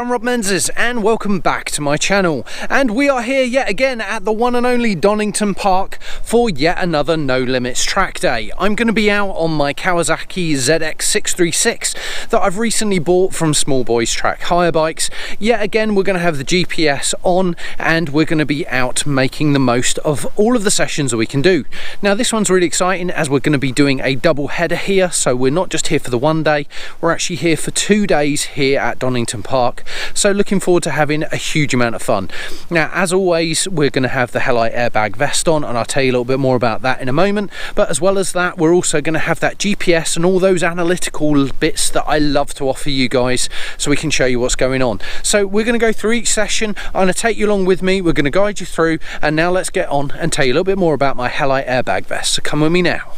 I'm Rob Menzies and welcome back to my channel. And we are here yet again at the one and only Donington Park for yet another No Limits track day. I'm going to be out on my Kawasaki ZX636 that I've recently bought from Small Boys Track Hire Bikes. Yet again, we're going to have the GPS on and we're going to be out making the most of all of the sessions that we can do. Now this one's really exciting as we're going to be doing a double header here, so we're not just here for the one day, we're actually here for 2 days here at Donington Park, so looking forward to having a huge amount of fun. Now as always, we're going to have the Helite Airbag vest on and I'll tell you a little bit more about that in a moment, but as well as that we're also going to have that GPS and all those analytical bits that I love to offer you guys so we can show you what's going on. So we're going to go through each session, I'm going to take you along with me, we're going to guide you through, and now let's get on and tell you a little bit more about my Helite Airbag vest, so come with me now.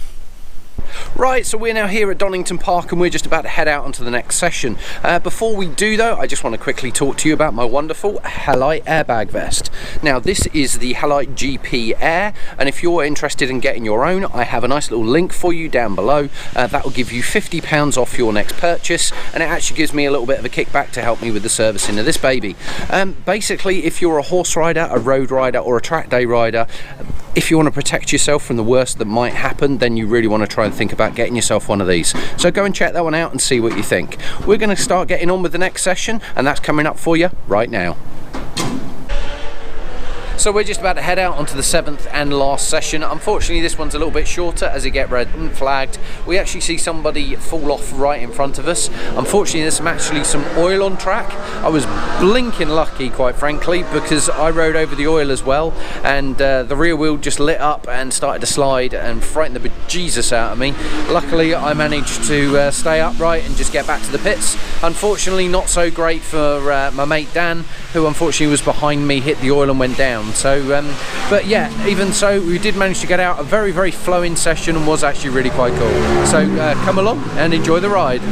Right, so we're now here at Donington Park and we're just about to head out onto the next session. Before we do though, I just want to quickly talk to you about my wonderful Helite Airbag vest. Now this is the Helite GP Air, and if you're interested in getting your own, I have a nice little link for you down below. That will give you £50 off your next purchase, and it actually gives me a little bit of a kickback to help me with the servicing of this baby. Basically, if you're a horse rider, a road rider or a track day rider, if you want to protect yourself from the worst that might happen, then you really want to try and think about getting yourself one of these. So go and check that one out and see what you think. We're going to start getting on with the next session, and that's coming up for you right now. So we're just about to head out onto the 7th and last session. Unfortunately this one's a little bit shorter as it gets red and flagged. We actually see somebody fall off right in front of us. Unfortunately there's actually some oil on track. I was blinking lucky, quite frankly, because I rode over the oil as well, and the rear wheel just lit up and started to slide and frightened the bejesus out of me. Luckily I managed to stay upright and just get back to the pits. Unfortunately not so great for my mate Dan, who unfortunately was behind me, hit the oil and went down. So but yeah, even so we did manage to get out a very flowing session and was actually really quite cool. So come along and enjoy the ride.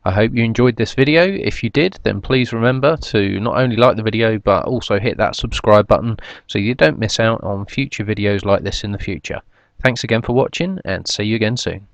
I hope you enjoyed this video. If you did, then please remember to not only like the video but also hit that subscribe button so you don't miss out on future videos like this in the future. Thanks again for watching, and see you again soon.